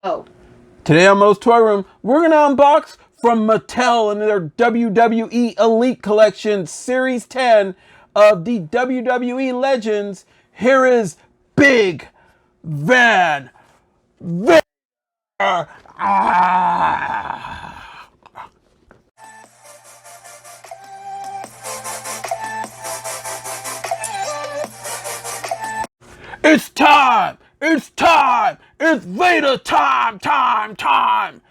Oh. Today on Moe's Toy Room, we're going to unbox from Mattel and their WWE ELITE Collection Series 10 of the WWE Legends. Here is Big Van VADER. Ah. It's time! It's time! It's VADER time!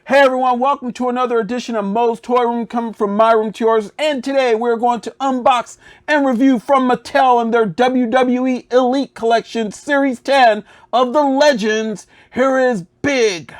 Hey everyone, welcome to another edition of Moe's Toy Room, coming from my room to yours. And today we're going to unbox and review from Mattel and their WWE ELITE Collection Series 10 of the Legends. Here is Big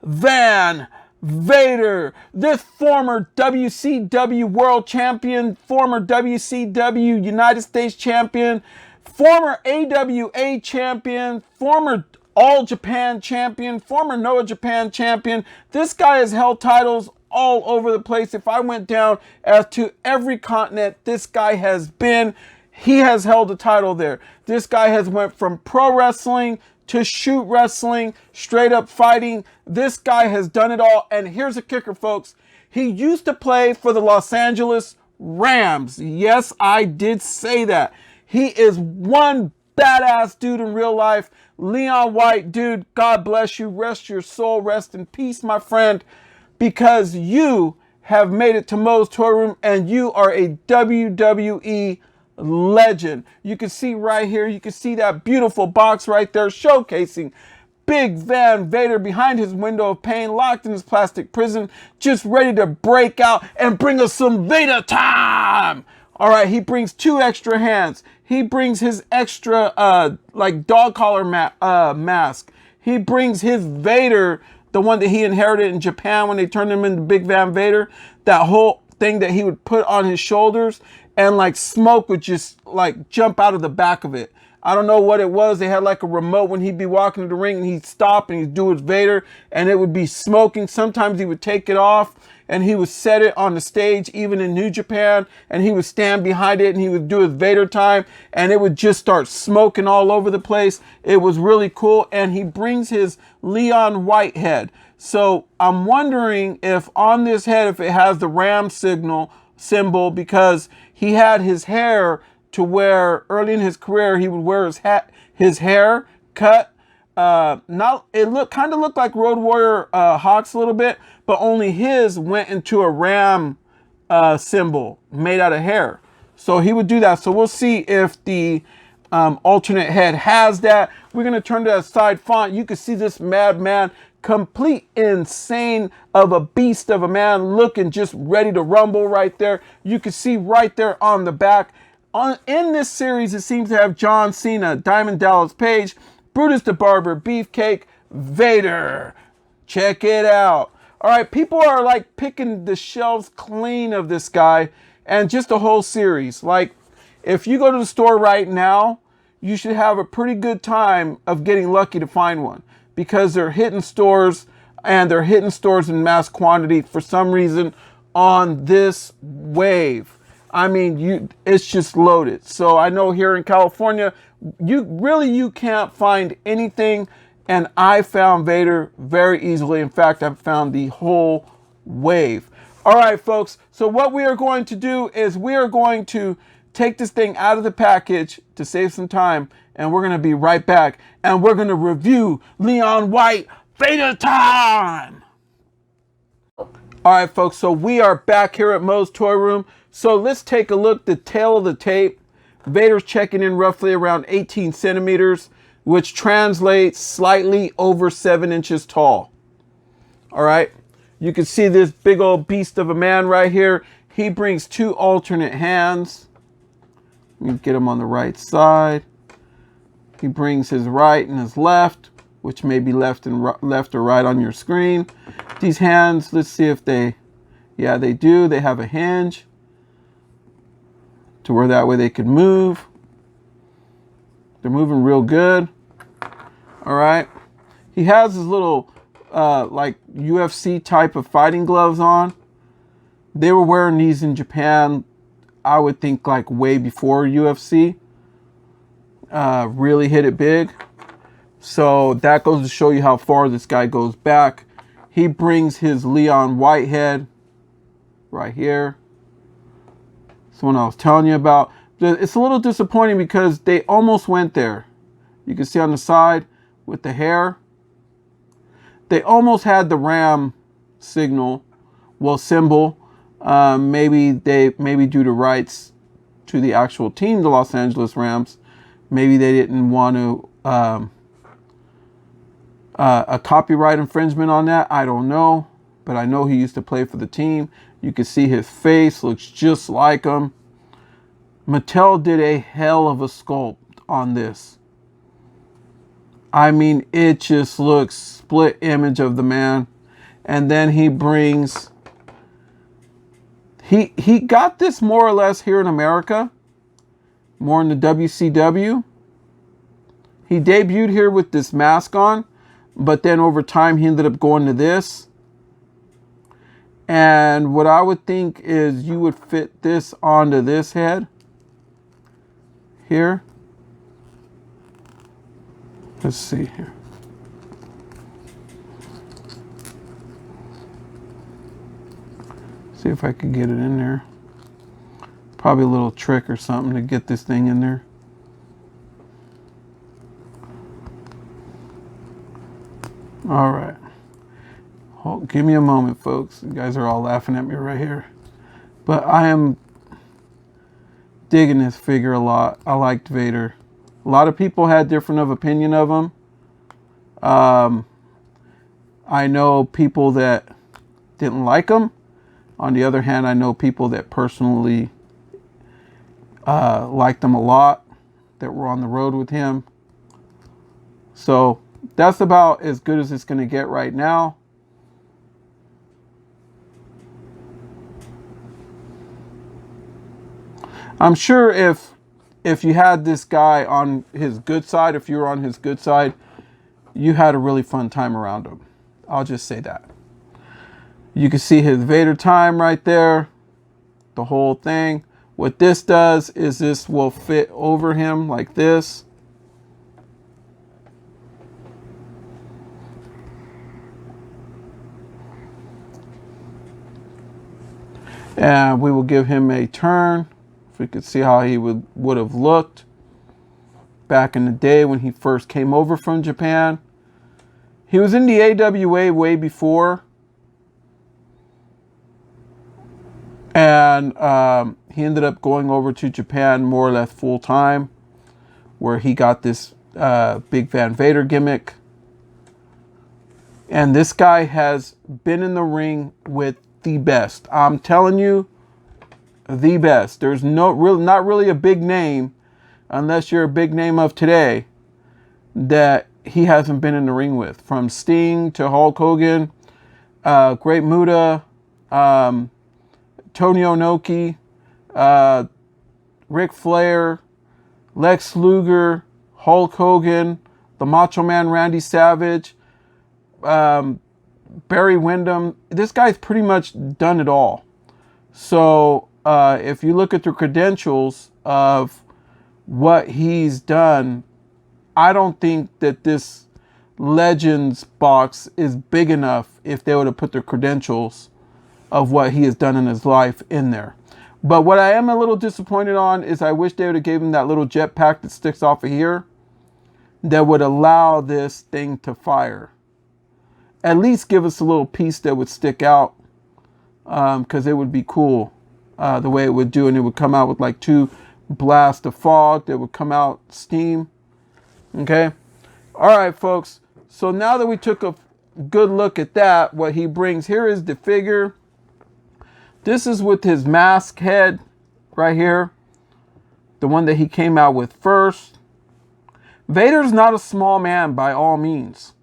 Van VADER, this former WCW World Champion, former WCW United States Champion, former AWA Champion, former All Japan Champion, former Noah Japan Champion. This guy has held titles all over the place. If I went down as to every continent this guy has been, he has held a title there. This guy has went from pro wrestling to shoot wrestling, straight up fighting. This guy has done it all. And here's the kicker, folks. He used to play for the Los Angeles Rams. Yes, I did say that. He is one badass dude in real life. Leon White, dude, God bless you. Rest your soul. Rest in peace, my friend, because you have made it to Moe's Toy Room and you are a WWE legend. You can see right here, you can see that beautiful box right there showcasing Big Van VADER behind his window of pain, locked in his plastic prison, just ready to break out and bring us some VADER time. All right, he brings two extra hands. He brings his extra, like dog collar mask. He brings his Vader, the one that he inherited in Japan when they turned him into Big Van VADER. That whole thing that he would put on his shoulders, and like smoke would just like jump out of the back of it. I don't know what it was. They had like a remote when he'd be walking to the ring and he'd stop and he'd do his Vader and it would be smoking. Sometimes he would take it off and he would set it on the stage, even in New Japan, and he would stand behind it and he would do his VADER time and it would just start smoking all over the place. It was really cool. And he brings his Leon White head. So I'm wondering if on this head, if it has the Ram symbol, because he had his hair to where early in his career he would wear his hair cut. It kind of looked like Road Warrior Hawk's a little bit, but only his went into a ram symbol made out of hair. So he would do that. So we'll see if the alternate head has that. We're gonna turn to that side font. You can see this madman, complete insane of a beast of a man, looking just ready to rumble right there. You can see right there on the back. In this series, it seems to have John Cena, Diamond Dallas Page, Brutus the Barber, Beefcake, VADER. Check it out. All right, people are like picking the shelves clean of this guy and just the whole series. Like, if you go to the store right now, you should have a pretty good time of getting lucky to find one, because they're hitting stores, and they're hitting stores in mass quantity for some reason on this wave. I mean, it's just loaded. So I know here in California, you can't find anything, and I found VADER very easily. In fact, I found the whole wave. All right, folks. So what we are going to do is we are going to take this thing out of the package to save some time, and we're going to be right back, and we're going to review Leon White VADER time. All right, folks. So we are back here at Moe's Toy Room. So let's take a look, the tail of the tape. VADER's checking in roughly around 18 centimeters, which translates slightly over 7 inches tall. All right. You can see this big old beast of a man right here. He brings two alternate hands. Let me get him on the right side. He brings his right and his left, which may be left or right on your screen. These hands, let's see if they do. They have a hinge to where that way they could move. They're moving real good. All right. He has his little like UFC type of fighting gloves on. They were wearing these in Japan, I would think, like way before UFC really hit it big. So that goes to show you how far this guy goes back. He brings his Leon Whitehead right here. It's the one I was telling you about. It's a little disappointing because they almost went there. You can see on the side with the hair. They almost had the Ram signal, well, symbol. Maybe due to rights to the actual team, the Los Angeles Rams, maybe they didn't want to a copyright infringement on that. I don't know, but I know he used to play for the team. You can see his face looks just like him. Mattel did a hell of a sculpt on this. I mean, it just looks split image of the man. And then he brings, he got this more or less here in America, more in the WCW. He debuted here with this mask on, but then over time he ended up going to this. And what I would think is you would fit this onto this head here. Let's see here. See if I can get it in there. Probably a little trick or something to get this thing in there. All right. Give me a moment, folks. You guys are all laughing at me right here. But I am digging this figure a lot. I liked Vader. A lot of people had different of opinion of him. I know people that didn't like him. On the other hand, I know people that personally liked him a lot, that were on the road with him. So that's about as good as it's going to get right now. I'm sure if you had this guy on his good side, if you were on his good side, you had a really fun time around him. I'll just say that. You can see his Vader time right there, the whole thing. What this does is this will fit over him like this. And we will give him a turn. If we could see how he would have looked back in the day when he first came over from Japan. He was in the AWA way before. And he ended up going over to Japan more or less full time, where he got this Big Van Vader gimmick. And this guy has been in the ring with the best. I'm telling you, the best. There's not really a big name, unless you're a big name of today, that he hasn't been in the ring with. From Sting to Hulk Hogan, Great Muta, Tony Inoki, Ric Flair, Lex Luger, Hulk Hogan, the Macho Man Randy Savage, Barry Windham. This guy's pretty much done it all. So if you look at the credentials of what he's done, I don't think that this Legends box is big enough if they would have put the credentials of what he has done in his life in there. But what I am a little disappointed on is I wish they would have gave him that little jetpack that sticks off of here that would allow this thing to fire. At least give us a little piece that would stick out, because it would be cool the way it would do, and it would come out with like 2 blasts of fog that would come out steam. Okay. All right, folks. So now that we took a good look at that, what he brings here is the figure. This is with his mask head right here, the one that he came out with first. Vader's not a small man by all means.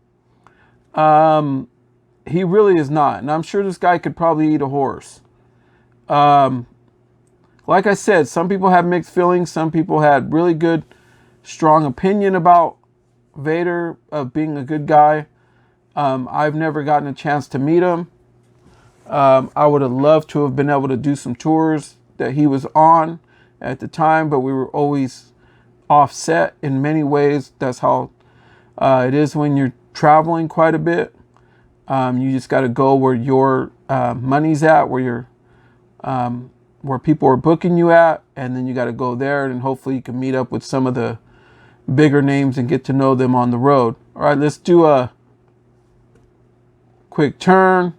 He really is not. And I'm sure this guy could probably eat a horse. Like I said, some people have mixed feelings. Some people had really good, strong opinion about Vader of being a good guy. I've never gotten a chance to meet him. I would have loved to have been able to do some tours that he was on at the time, but we were always offset in many ways. That's how It is when you're traveling quite a bit. You just got to go where your money's at, where people are booking you at, and then you got to go there, and hopefully you can meet up with some of the bigger names and get to know them on the road. All right, let's do a quick turn.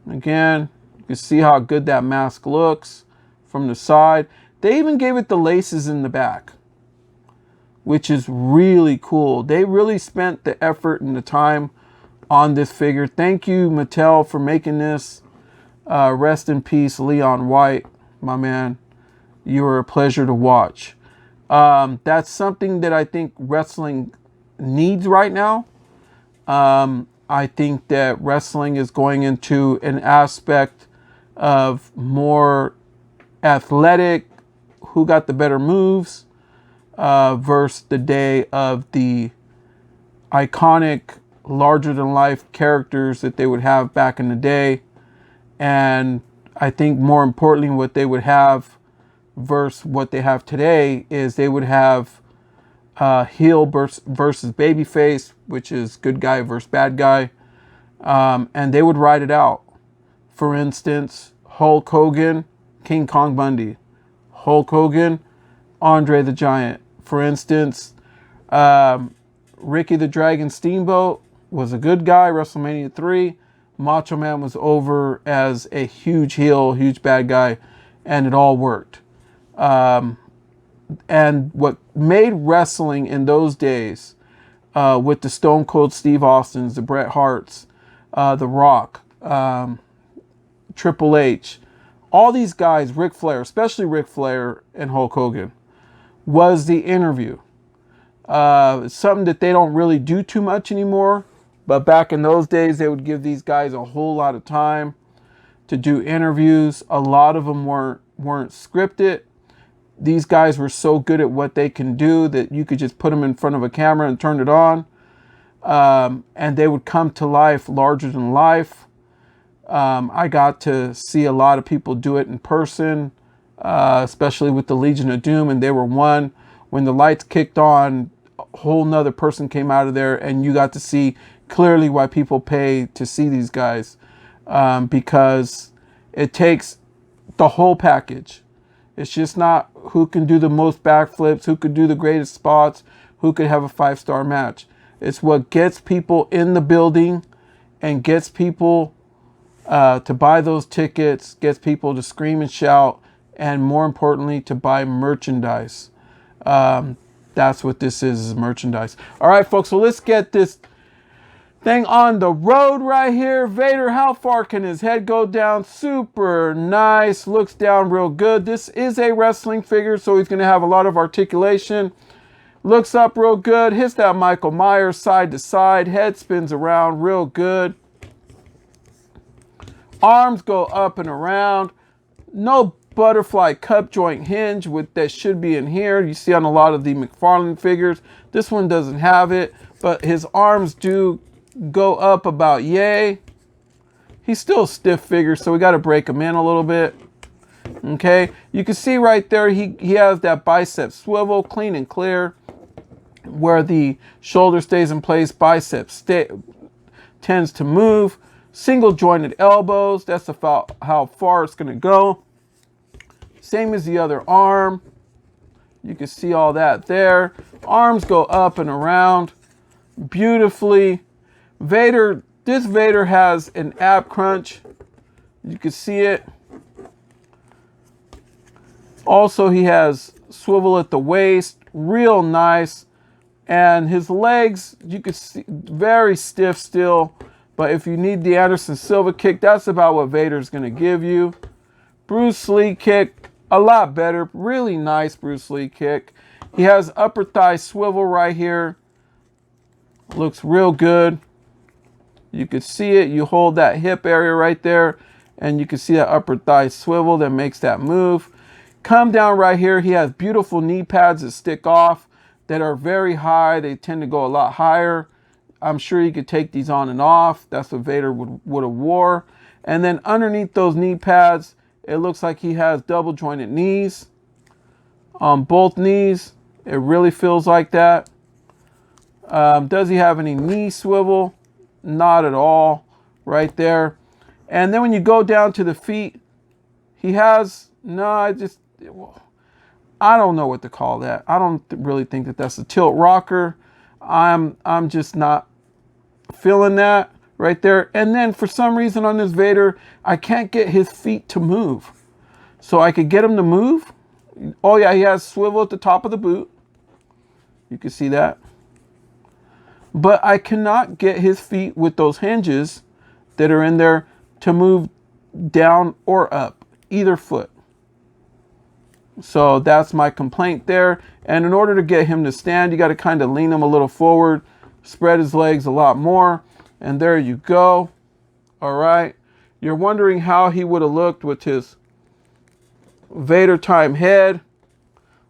Again, you can see how good that mask looks from the side. They even gave it the laces in the back, which is really cool. They really spent the effort and the time on this figure. Thank you, Mattel, for making this. Rest in peace, Leon White, my man. You were a pleasure to watch. That's something that I think wrestling needs right now. I think that wrestling is going into an aspect of more athletic, who got the better moves, versus the day of the iconic, larger-than-life characters that they would have back in the day. And I think more importantly, what they would have versus what they have today is they would have heel versus babyface, which is good guy versus bad guy. And they would ride it out. For instance, Hulk Hogan, King Kong Bundy. Hulk Hogan, Andre the Giant. For instance, Ricky the Dragon Steamboat was a good guy, WrestleMania 3. Macho Man was over as a huge heel, huge bad guy, and it all worked. And what made wrestling in those days, with the Stone Cold Steve Austins, the Bret Harts, The Rock, Triple H, all these guys, Ric Flair, especially Ric Flair and Hulk Hogan, was the interview. Something that they don't really do too much anymore. But back in those days, they would give these guys a whole lot of time to do interviews. A lot of them weren't scripted. These guys were so good at what they can do that you could just put them in front of a camera and turn it on. And they would come to life, larger than life. I got to see a lot of people do it in person, especially with the Legion of Doom, and they were one. When the lights kicked on, a whole nother person came out of there, and you got to see clearly why people pay to see these guys, because it takes the whole package. It's just not who can do the most backflips, who could do the greatest spots, who could have a 5-star match. It's what gets people in the building and gets people to buy those tickets, gets people to scream and shout, and more importantly, to buy merchandise. That's what this is merchandise. All right, folks, so let's get this thing on the road right here. Vader, how far can his head go down? Super nice. Looks down real good. This is a wrestling figure, so he's going to have a lot of articulation. Looks up real good. Hits that Michael Myers side to side. Head spins around real good. Arms go up and around. No butterfly cup joint hinge that should be in here. You see on a lot of the McFarlane figures. This one doesn't have it, but his arms do go up about yay. He's still a stiff figure, so we got to break him in a little bit. Okay, you can see right there he has that bicep swivel, clean and clear, where the shoulder stays in place, bicep tends to move. Single jointed elbows, that's about how far it's going to go. Same as the other arm. You can see all that there. Arms go up and around beautifully. Vader, this Vader has an ab crunch. You can see it. Also, he has swivel at the waist, real nice. And his legs, you can see, very stiff still. But if you need the Anderson Silva kick, that's about what Vader's going to give you. Bruce Lee kick, a lot better. Really nice Bruce Lee kick. He has upper thigh swivel right here. Looks real good. You can see it. You hold that hip area right there, and you can see that upper thigh swivel that makes that move. Come down right here. He has beautiful knee pads that stick off that are very high. They tend to go a lot higher. I'm sure you could take these on and off. That's what Vader would have wore. And then underneath those knee pads, it looks like he has double jointed knees on both knees. It really feels like that. Does he have any knee swivel? Not at all, right there. And then when you go down to the feet, he has, no, I don't know what to call that. I don't really think that that's a tilt rocker. I'm just not feeling that right there. And then for some reason on this Vader, I can't get his feet to move. So I could get him to move. Oh yeah, he has swivel at the top of the boot. You can see that. But I cannot get his feet with those hinges that are in there to move down or up, either foot. So that's my complaint there. And in order to get him to stand, you got to kind of lean him a little forward, spread his legs a lot more, and there you go. All right. You're wondering how he would have looked with his Vader Time head.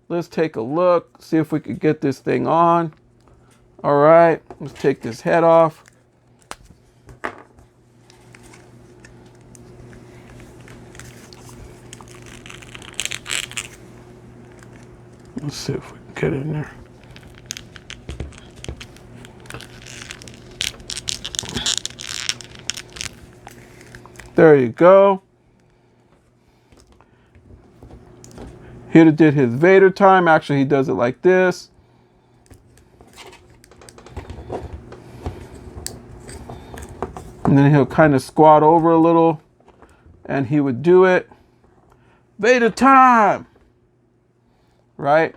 Let's take a look, see if we could get this thing on. All right, let's take this head off. Let's see if we can get in there. There you go. He did his Vader Time. Actually, he does it like this. And then he'll kind of squat over a little and he would do it. Vader Time! Right?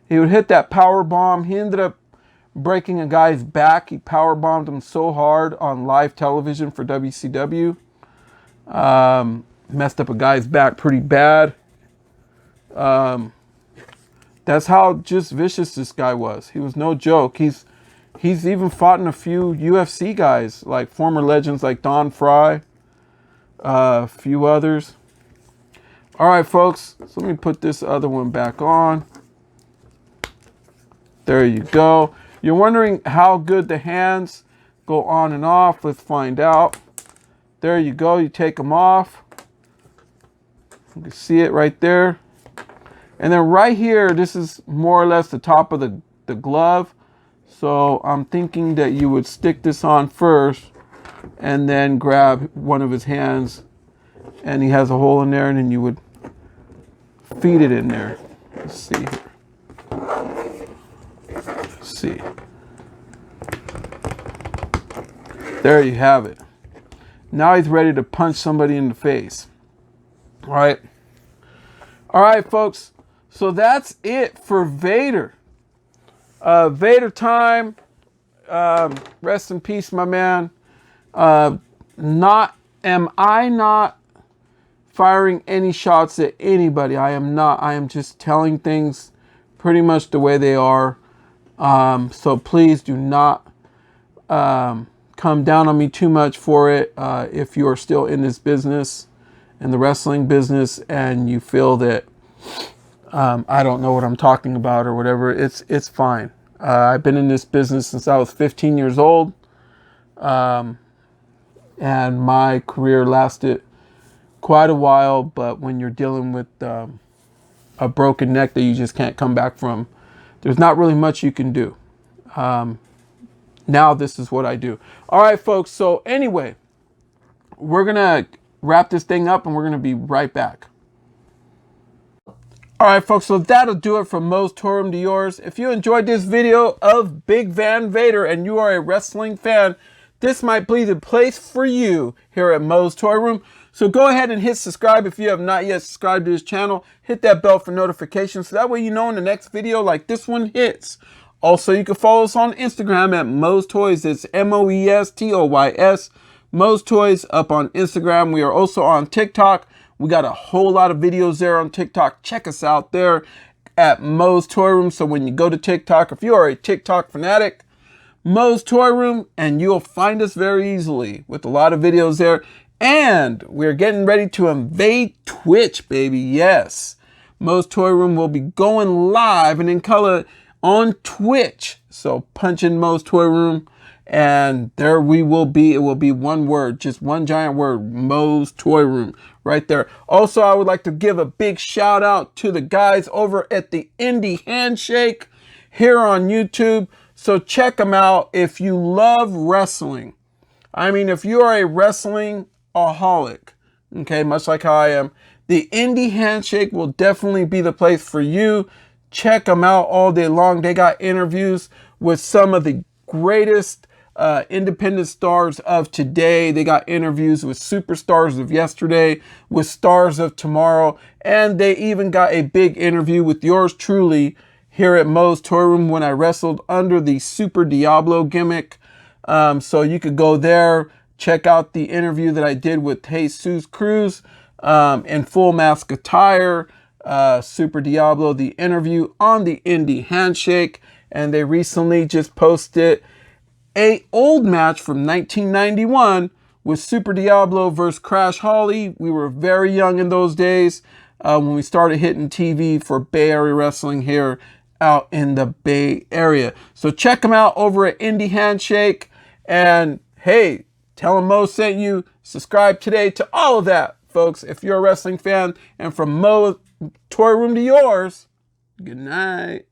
He would hit that power bomb. He ended up breaking a guy's back. He power bombed him so hard on live television for WCW. Messed up a guy's back pretty bad. That's how just vicious this guy was. He was no joke. He's even fought in a few UFC guys, like former legends like Don Fry, a few others. All right, folks, so let me put this other one back on. There you go. You're wondering how good the hands go on and off. Let's find out. There you go. You take them off. You can see it right there. And then right here, this is more or less the top of the glove. So I'm thinking that you would stick this on first and then grab one of his hands, and he has a hole in there, and then you would feed it in there. Let's see here. Let's see. There you have it. Now he's ready to punch somebody in the face. All right. All right, folks. So that's it for Vader. Vader Time. Rest in peace, my man. Am I not firing any shots at anybody? I am not. I am just telling things pretty much the way they are. So please do not come down on me too much for it. If you are still in this business, in the wrestling business, and you feel that I don't know what I'm talking about or whatever, it's fine. I've been in this business since I was 15 years old. And my career lasted quite a while, but when you're dealing with a broken neck that you just can't come back from, there's not really much you can do. Now this is what I do. All right, folks. So anyway, we're going to wrap this thing up and we're going to be right back. All right, folks, so that'll do it from Moe's Toy Room to yours. If you enjoyed this video of Big Van Vader and you are a wrestling fan, this might be the place for you here at Moe's Toy Room. So go ahead and hit subscribe if you have not yet subscribed to this channel. Hit that bell for notifications so that way you know when the next video like this one hits. Also, you can follow us on Instagram at Moe's Toys. It's MOE'S, Moe's Toys up on Instagram. We are also on TikTok. We got a whole lot of videos there on TikTok. Check us out there at Moe's Toy Room. So when you go to TikTok, if you are a TikTok fanatic, Moe's Toy Room, and you'll find us very easily with a lot of videos there. And we're getting ready to invade Twitch, baby. Yes. Moe's Toy Room will be going live and in color on Twitch. So punch in Moe's Toy Room and there we will be. It will be one word, just one giant word, Moe's Toy Room right there. Also, I would like to give a big shout out to the guys over at the Indie Handshake here on YouTube. So check them out if you love wrestling. I mean, if you are a wrestling-aholic, okay, much like how I am, the Indie Handshake will definitely be the place for you. Check them out all day long. They got interviews with some of the greatest independent stars of today. They got interviews with superstars of yesterday, with stars of tomorrow, and they even got a big interview with yours truly here at MOE'S Toy Room when I wrestled under the Super Diablo gimmick. So you could go there, check out the interview that I did with Jesus Cruz in full mask attire, Super Diablo, the interview on the Indie Handshake. And they recently just posted an old match from 1991 with Super Diablo versus Crash Holly. We were very young in those days when we started hitting TV for Bay Area wrestling here out in the Bay Area. So check them out over at Indie Handshake. And hey, tell them Mo sent you. Subscribe today to all of that, folks, if you're a wrestling fan. And from Mo's Toy Room to yours, good night.